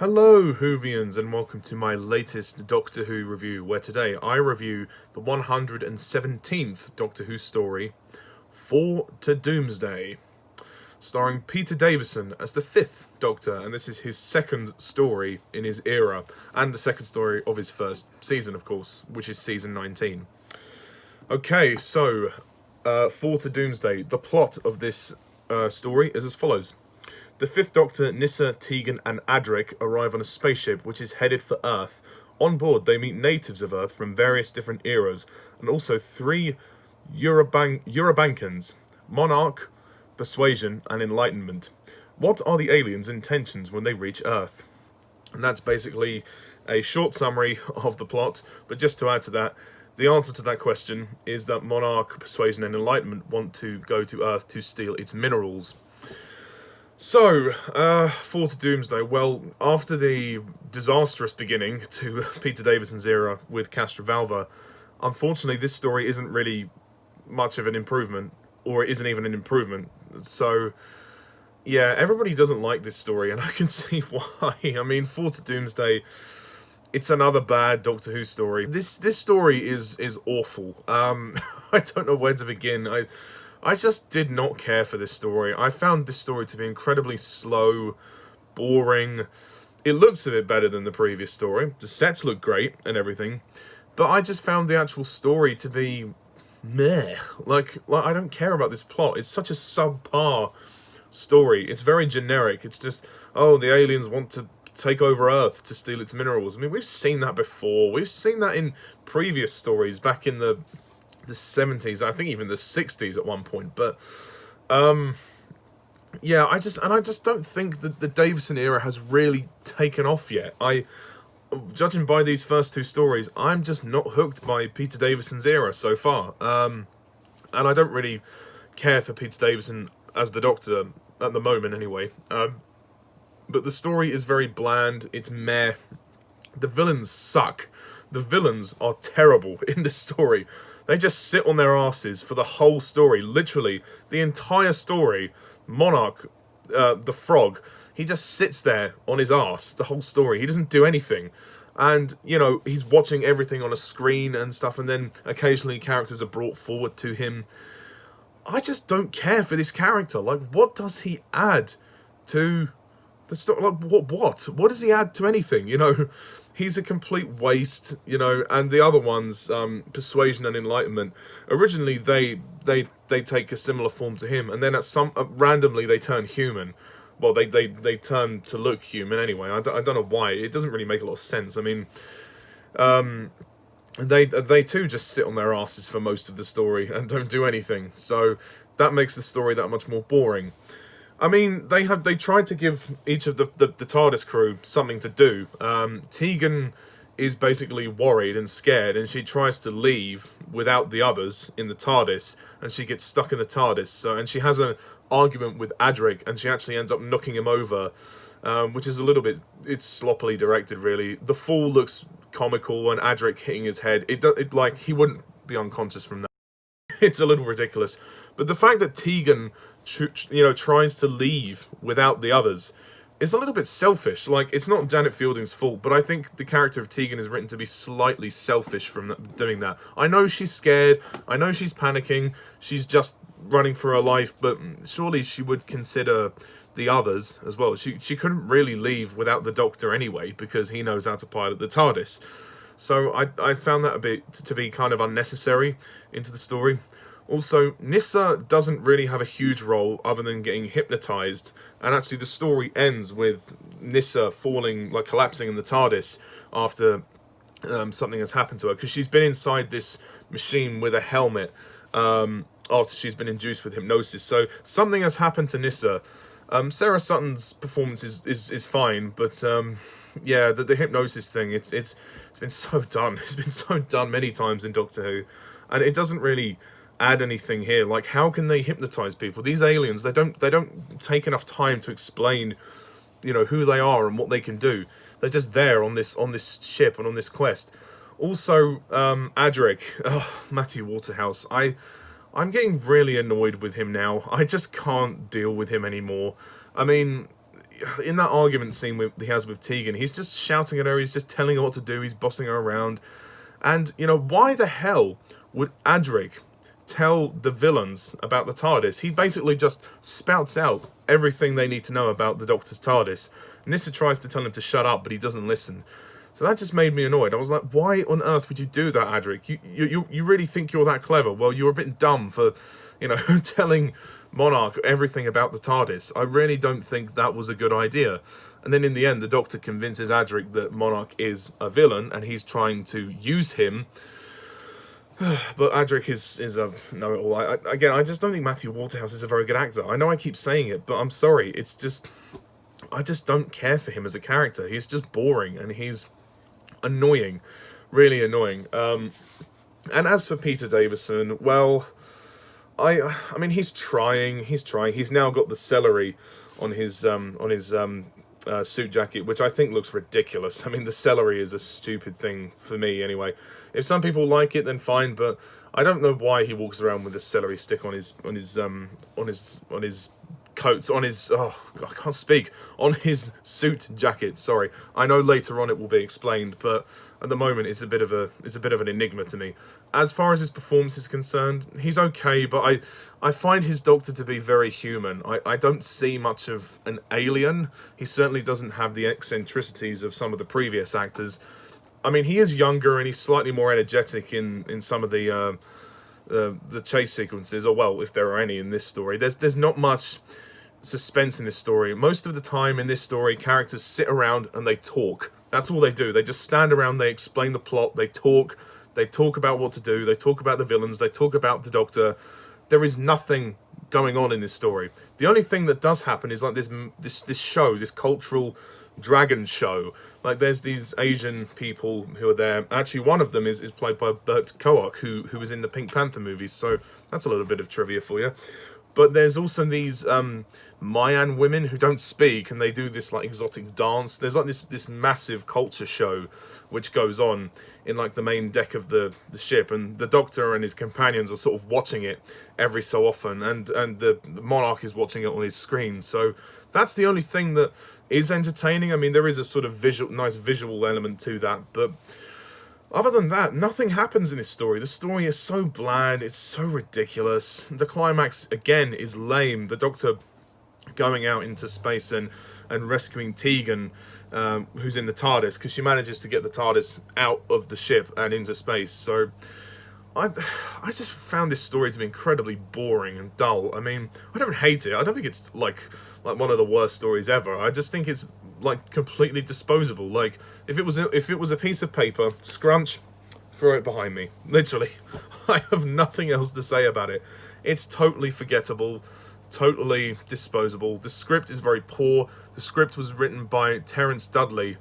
Hello, Whovians, and welcome to my latest Doctor Who review, where today I review the 117th Doctor Who story, 4 to Doomsday, starring Peter Davison as the 5th Doctor, and this is his second story in his era, and the second story of his first season, of course, which is season 19. Okay, so, 4 to Doomsday. The plot of this story is as follows. The Fifth Doctor, Nyssa, Tegan, and Adric arrive on a spaceship which is headed for Earth. On board, they meet natives of Earth from various different eras, and also 3 Eurobankans, Monarch, Persuasion, and Enlightenment. What are the aliens' intentions when they reach Earth? And that's basically a short summary of the plot, but just to add to that, the answer to that question is that Monarch, Persuasion, and Enlightenment want to go to Earth to steal its minerals. So, 4 to Doomsday. Well, after the disastrous beginning to Peter Davison's era with Castrovalva, unfortunately this story isn't really much of an improvement, or it isn't even an improvement. So, yeah, everybody doesn't like this story, and I can see why. I mean, 4 to Doomsday, it's another bad Doctor Who story. This story is awful. I don't know where to begin. I just did not care for this story. I found this story to be incredibly slow, boring. It looks a bit better than the previous story. The sets look great and everything. But I just found the actual story to be meh. Like I don't care about this plot. It's such a subpar story. It's very generic. It's just, oh, the aliens want to take over Earth to steal its minerals. I mean, we've seen that before. We've seen that in previous stories back in the 70s, I think even the 60s at one point, but yeah, I just don't think that the Davison era has really taken off yet. Judging by these first 2 stories, I'm just not hooked by Peter Davison's era so far, and I don't really care for Peter Davison as the Doctor at the moment anyway, but the story is very bland, it's meh, the villains suck, the villains are terrible in this story. They just sit on their asses for the whole story. Literally, the entire story. Monarch, the frog, he just sits there on his ass the whole story. He doesn't do anything. And, you know, he's watching everything on a screen and stuff, and then occasionally characters are brought forward to him. I just don't care for this character. Like, what does he add to the story? Like, what? What does he add to anything, you know? He's a complete waste, you know, and the other ones, Persuasion and Enlightenment, originally they take a similar form to him, and then randomly they turn human. Well, they turn to look human anyway. I don't know why. It doesn't really make a lot of sense. I mean, they too just sit on their asses for most of the story and don't do anything. So that makes the story that much more boring. I mean, they tried to give each of the TARDIS crew something to do. Tegan is basically worried and scared, and she tries to leave without the others in the TARDIS, and she gets stuck in the TARDIS. So, and she has an argument with Adric, and she actually ends up knocking him over, which is a little bit, it's sloppily directed, really. The fall looks comical, and Adric hitting his head, like, he wouldn't be unconscious from that. It's a little ridiculous. But the fact that Tegan, you know, tries to leave without the others is a little bit selfish. Like, it's not Janet Fielding's fault, but I think the character of Tegan is written to be slightly selfish from doing that. I know she's scared, I know she's panicking, she's just running for her life, but surely she would consider the others as well. She couldn't really leave without the Doctor anyway, because he knows how to pilot the TARDIS. So I found that a bit to be kind of unnecessary into the story. Also, Nyssa doesn't really have a huge role other than getting hypnotized, and actually the story ends with Nyssa falling, like collapsing in the TARDIS after something has happened to her, because she's been inside this machine with a helmet after she's been induced with hypnosis. So something has happened to Nyssa. Sarah Sutton's performance is fine, but yeah, the hypnosis thing, it's been so done. It's been so done many times in Doctor Who, and it doesn't really add anything here. Like, how can they hypnotize people? These aliens, they don't take enough time to explain, you know, who they are and what they can do. They're just there on this ship and on this quest. Also, Adric, Matthew Waterhouse, I'm getting really annoyed with him now. I just can't deal with him anymore. I mean, in that argument scene he has with Tegan, he's just shouting at her, he's just telling her what to do, he's bossing her around. And, why the hell would Adric tell the villains about the TARDIS? He basically just spouts out everything they need to know about the Doctor's TARDIS. Nyssa tries to tell him to shut up, but he doesn't listen. So that just made me annoyed. I was like, why on earth would you do that, Adric? You really think you're that clever? Well, you're a bit dumb for, telling Monarch everything about the TARDIS. I really don't think that was a good idea. And then in the end, the Doctor convinces Adric that Monarch is a villain, and he's trying to use him. But Adric is a know-it-all. Again, I just don't think Matthew Waterhouse is a very good actor. I know I keep saying it, but I'm sorry. It's just... I just don't care for him as a character. He's just boring, and he's annoying. Really annoying. And as for Peter Davison, well... I mean, he's trying. He's now got the celery on his suit jacket, which I think looks ridiculous. I mean, the celery is a stupid thing for me, anyway. If some people like it, then fine. But I don't know why he walks around with a celery stick on his coats, I can't speak, on his suit jacket. Sorry, I know later on it will be explained, but at the moment it's a bit of an enigma to me. As far as his performance is concerned, he's okay, but I find his Doctor to be very human. I don't see much of an alien. He certainly doesn't have the eccentricities of some of the previous actors. I mean, he is younger and he's slightly more energetic in some of the chase sequences, or well, if there are any in this story. There's not much suspense in this story. Most of the time in this story, characters sit around and they talk. That's all they do. They just stand around, they explain the plot, they talk about what to do, they talk about the villains, they talk about the Doctor. There is nothing going on in this story. The only thing that does happen is like this show, this cultural dragon show. Like, there's these Asian people who are there. Actually, one of them is played by Burt Koch, who was in the Pink Panther movies, so that's a little bit of trivia for you. But there's also these Mayan women who don't speak, and they do this like exotic dance. There's like this massive culture show which goes on in like the main deck of the ship, and the Doctor and his companions are sort of watching it every so often, and the Monarch is watching it on his screen. So that's the only thing that is entertaining. I mean, there is a sort of nice visual element to that, but other than that, nothing happens in this story. The story is so bland, it's so ridiculous. The climax, again, is lame. The Doctor going out into space and rescuing Tegan, who's in the TARDIS, because she manages to get the TARDIS out of the ship and into space. So I just found this story to be incredibly boring and dull. I mean, I don't hate it. I don't think it's like one of the worst stories ever. I just think it's like completely disposable. Like, if it was a piece of paper, scrunch, throw it behind me. Literally, I have nothing else to say about it. It's totally forgettable, totally disposable. The script is very poor. The script was written by Terence Dudley.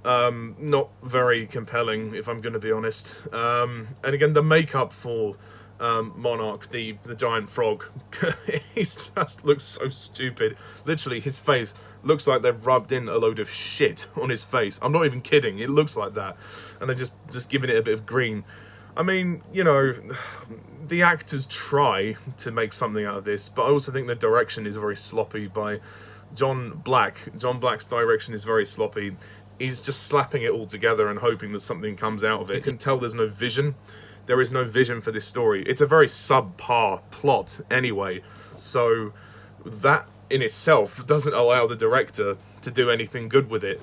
Not very compelling, if I'm going to be honest. And again, the makeup for Monarch, the giant frog, he just looks so stupid. Literally, his face looks like they've rubbed in a load of shit on his face. I'm not even kidding. It looks like that. And they're just giving it a bit of green. I mean, the actors try to make something out of this, but I also think the direction is very sloppy by John Black. John Black's direction is very sloppy. He's just slapping it all together and hoping that something comes out of it. You can tell there's no vision. There is no vision for this story. It's a very subpar plot anyway, so that in itself doesn't allow the director to do anything good with it.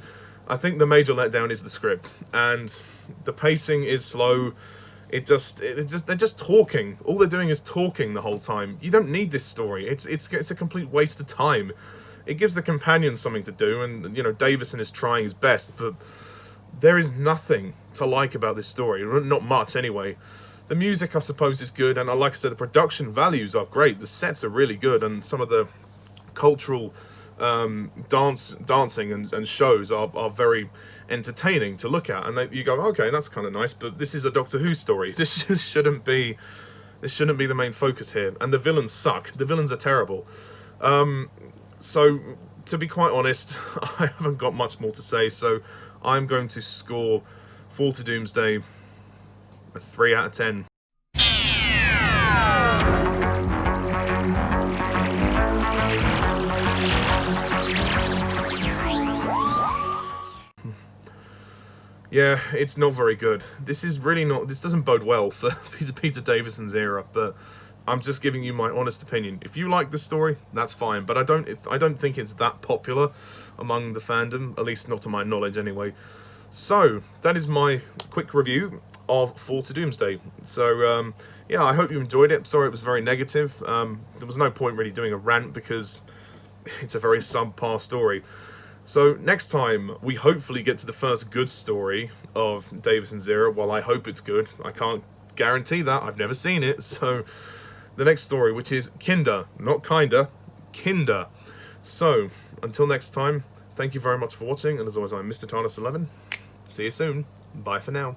I think the major letdown is the script, and the pacing is slow. They're just talking. All they're doing is talking the whole time. You don't need this story. It's a complete waste of time. It gives the companions something to do, and Davison is trying his best, but there is nothing to like about this story. Not much, anyway. The music, I suppose, is good, and like I said, the production values are great. The sets are really good, and some of the cultural dancing and shows are very entertaining to look at. And you go, okay, that's kind of nice, but this is a Doctor Who story. This shouldn't be the main focus here. And the villains suck. The villains are terrible. So, to be quite honest, I haven't got much more to say, so I'm going to score Fall to Doomsday a 3 out of 10. Yeah, it's not very good. This is really not. This doesn't bode well for Peter Davison's era. But I'm just giving you my honest opinion. If you like the story, that's fine. But I don't think it's that popular among the fandom, at least not to my knowledge, anyway. So that is my quick review of Fall to Doomsday. So yeah, I hope you enjoyed it. Sorry it was very negative. There was no point really doing a rant because it's a very subpar story. So next time, we hopefully get to the first good story of Davison's era. Well, I hope it's good. I can't guarantee that. I've never seen it. So the next story, which is Kinder. Not Kinda, Kinder. So, until next time, thank you very much for watching. And as always, I'm Mr. Tarnus11. See you soon. Bye for now.